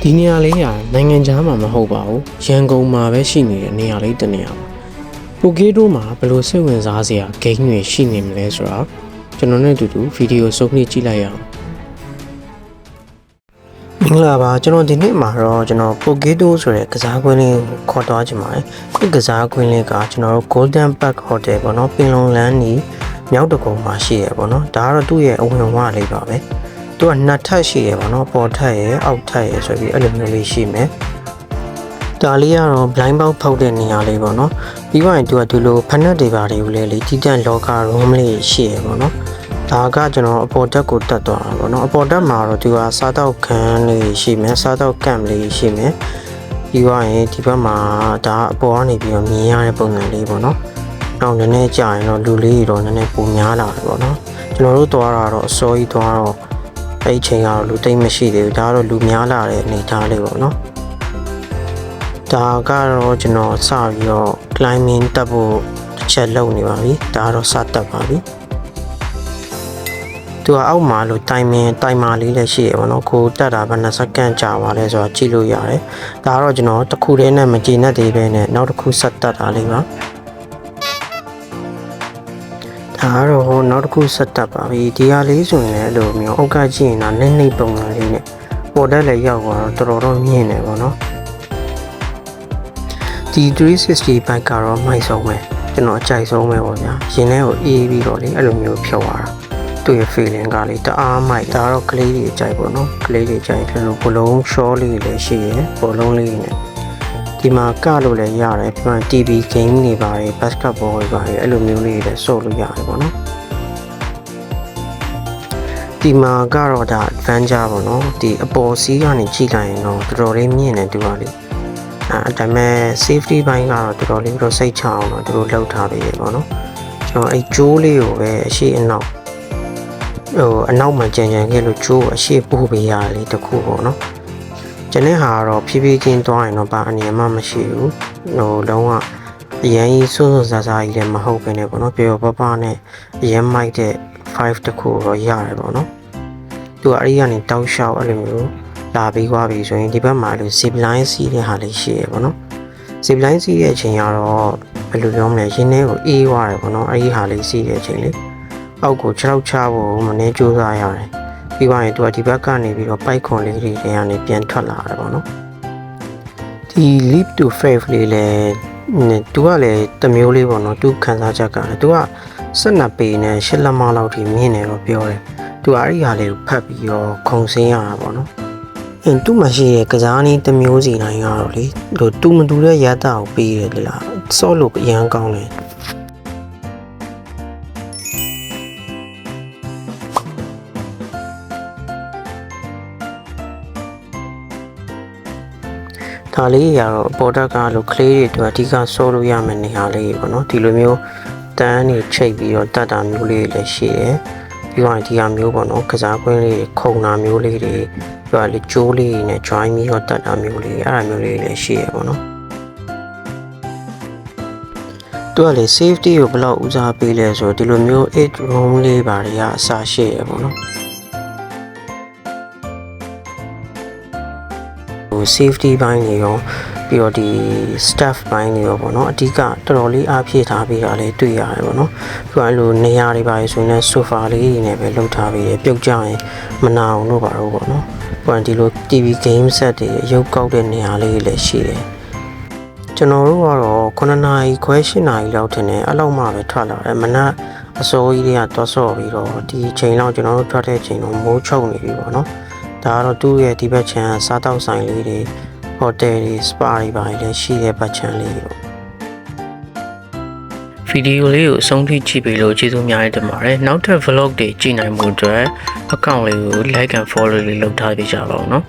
ဒီနေရာလေးကနိုင်ငံခြားမှာမဟုတ်ပါဘူးရန်ကုန်မှာပဲရှိနေတဲ့နေရာလေးတစ်နေရာပါပိုကေတိုမှာဘယ်လိုစိတ်ဝင်စားစရာဂိမ်းတွေရှိနေမလဲဆိုတော့ကျွန်တော်နဲ့အတူတူဗီဒီယိုစုံလေးကြည့်လိုက်ရအောင်မင်္ဂလာပါကျွန်တော်ဒီနေ့မှာတော့ကျွန်တော်ပိုကေတိုဆိုတဲ့ကစားကွင်းလေးကိုခေါ်သွားချင်ပါတယ်ဒီကစားကွင်းလေးကကျွန်တော်တို့ Golden Park Hotel ပေါ့နော်ပင်လုံလန်းကြီးမြောက်တကုံမှာရှိရပေါ့နော်ဒါကတော့သူ့ရဲ့အဝင်ဝလေးပါပဲသူကနှစ်ထပ်ရှိရပေါ့နော်ပေါ်ထပ်ရယ်အောက်ထပ်ရယ်ဆိုပြီးအဲ့လိုမျိုးလေးရှိမယ်ဒါလေးကတော့ blind box ဖောက်တဲ့နေရာလေးပေါ့နော်ပြီးတော့သူကဒီလိုဖက်နက်တွေပါတွေကိုလည်းလေတီးတန့်လောက room လေးရှိရပေါ့နော်ဒါကကျွန်တော်အပေါ်တက်ကိုတက်သွားတာပေါ့နော်အပေါ်တက်မှာတော့သူကစားတော့ခန်းလေးရှိမယ်စားတော့ကန့်လေးရှိမယ်ပြီးတော့ရင်ဒီဘက်မှာဒါအပေါ်ကနေပြီးတော့မြင်ရတဲ့ပုံစံလေးပေါ့နော်နောက်နည်းနည်းကြာရင်တော့လူလေးတွေတော့နည်းနည်းပုံများလာတယ်ပေါ့နော်ကျွန်တော်တို့သွားတာတော့အစောကြီးသွားတော့အဲ့ဒီချိန်ကတော့လူတိတ်မရှိသေးဘူးဒါကတော့လူများလာတဲ့အနေအထားလေးပေါ့နော်ဒါကတော့ကျွန်တော်စပြီးတော့ climbing တက်ဖို့တစ်ချက်လုပ်နေပါပြီဒါကတော့စတက်ပါပြီသူကအောက်မှာလို့တိုင်မာလေးလည်းရှိရပါတော့ကိုတက်တာဘယ်နှစက္ကန့်ကြာပါလဲဆိုတော့ကြည့်လို့ရတယ်ဒါကတော့ကျွန်တော်တစ်ခုတည်းနဲ့မကြည့်နဲ့သေးပဲနဲ့နောက်တစ်ခုဆက်တက်တာလေးပါဒါကတော့နောက်တစ်ခုဆက်တက်ပါပြီဒီဟာလေးဆိုရင်လည်းအဲ့လိုမျိုးအောက်ကကြည့်ရင်တော့နှိမ့်ပုံစံလေးနဲ့ပေါ်တက်လည်းရောက်သွားတော့တော်တော်မြင့်နေပါတော့ဒီ360 bike ကတော့မိုက်ဆုံးပဲကျွန်တော်အကြိုက်ဆုံးပဲပေါ့ဗျာရင်ထဲကိုအေးပြီးတော့လေအဲ့လိုမျိုးဖြုတ်သွားတာသူ့ရဲ့ feeling ကလေတအားမိုက်ဒါတော့ကလေးတွေအကြိုက်ပေါ့နော်ကလေးတွေကြိုက်တယ်လို့ဘလုံး short လေးလည်းရှိရယ်ဘလုံးလေးနဲ့ဒီမှာကလို့လည်းရတယ်ပြန် TV game တွေပါတယ် basketball တွေပါတယ်အဲ့လိုမျိုးလေးတွေလည်းစော့လို့ရတယ်ပေါ့နော်ဒီမှာကတော့ဒါ adventure ပေါ့နော်ဒီအပေါ်စီးကနေကြည့်လိုက်ရင်တော့တော်တော်လေးမြင့်နေတူပါလေအဲ့ဒါပေမဲ့ safety ဘိုင်းကတော့တော်တော်လေးတော့စိတ်ချအောင်တော့သူတို့လောက်ထားပေးရပေါ့နော်ကျွန်တော်အဲ့ကျိုးလေးကိုပဲအရှိအနောက်အနောက်မှာကြံခဲ့လို့ကျိုးအရှိပို့ပေးရလေတခုပေါ့နော်ကျန်တဲ့ဟာကတော့ဖြည်းဖြည်းချင်းသွားရင်တော့ဘာအနေမှမရှိဘူးလုံးဝအရင်ကြီးစွန်းစားစားကြီးလည်းမဟုတ်ဘဲနဲ့ပေါ့နော်ပြောပပနဲ့အရင်မိုက်တဲ့5တခုတော့ရတယ်ပေါ့နော်သူကအဲ့ဒီကနေတောက်လျှောက်အဲ့လိုမျိုးလာပြီးသွားပြီဆိုရင်ဒီဘက်မှာလို့ zip line စီးတဲ့ဟာလေးရှိရပေါ့နော် zip line စီးတဲ့အချိန်ကတော့ဘယ်လိုပြောမလဲရင်းနှဲကိုအေးသွားတယ်ပေါ့နော်အဲ့ဒီဟာလေးစီးတဲ့အချိန်လေးအောက်ကို6ချဖို့မနေကြိုးစားရတယ်ပြီးသွားရင်သူကဒီဘက်ကနေပြီးတော့ပိုက်ခွန်လေးတွေကနေပြန်ထွက်လာတယ်ပေါ့နော်ဒီ leap to faith လေးလည်းသူကလည်းတမျိုးလေးပေါ့နော်သူခန်းစားချက်ကလည်းသူက12ပေနဲ့8လက်မလောက်ထိမြင့်နေတော့ပြောတယ်သူအဲ့ဒီဟာလေးကိုဖတ်ပြီးတော့ခုံစင်းရတာပေါ့နော်သူ့မှာရှိတဲ့ကစားနည်းတစ်မျိုးစီတိုင်းကတော့လေသူမတူတဲ့ရတာကိုပေးတယ်လားစော့လို့အရန်ကောင်းတယ်ဒါလေးရတော့ပေါ်တက်ကလို့ကလေးတွေအဓိကစော့လို့ရမယ့်နေရာလေးပေါ့နော်ဒီလိုမျိုးတန်းနေချိတ်ပြီးတော့တတ်တာမျိုးလေးလည်းရှိတယ်ပြီးတော့ဒီဟာမျိုးပေါ့နော်ကစားကွင်းလေးခုံတာမျိုးလေးတွေပြီးတော့လေကျိုးလေးနဲ့ join ပြီးတော့တတ်တာမျိုးလေးအဲ့ဒါမျိုးလေးလည်းရှိရပေါ့နော်သူကလေ safety ကိုဘယ်လောက်ဦးစားပေးလဲဆိုတော့ဒီလိုမျိုး 8 room လေးပါတွေကအစားရှိရပေါ့နော်safety ဘိုင်းတွေရောပြီးတော့ဒီ staff ဘိုင်းတွေရောပေါ့နော်အဓိကတော်တော်လေးအားဖြည့်ထားပေးတာလေးတွေ့ရတယ်ပေါ့နော်ပြီးတော့အဲ့လိုနေရာတွေပါဆိုရင်လည်း sofa လေးတွေနဲ့ပဲလုပ်ထားပေးတယ်ပြုတ်ကြရင်မနာအောင်လို့ပါတော့ပေါ့နော်ပြီးတော့ဒီလို TV game set တွေရုပ်ကောက်တဲ့နေရာလေးတွေလည်းရှိတယ်ကျွန်တော်တို့ကတော့9နာရီခွဲ10နာရီလောက်ထင်တယ်အဲ့လောက်မှပဲထွက်လာတယ်မနက်အစောကြီးတွေကသွားဆော့ပြီးတော့ဒီချိန်လောက်ကျွန်တော်တို့ထွက်တဲ့ချိန်တော့မိုးချုပ်နေပြီပေါ့နော်ဒါကတော့သူ့ရဲ့ဒီဘက်ချမ်းစားတောက်ဆိုင်လေးတွေဟိုတယ်တွေစပါတွေပါလည်းရှိတဲ့ဘက်ချမ်းလေးတွေဗီဒီယိုလေးကိုအဆုံးထိကြည့်ပြီးလို့ကျေးဇူးများတင်ပါတယ်နောက်ထပ် vlog တွေကြည့်နိုင်မှုအတွက် account လေးကို like and follow လေးလုပ်ထားပေးကြပါဦးနော်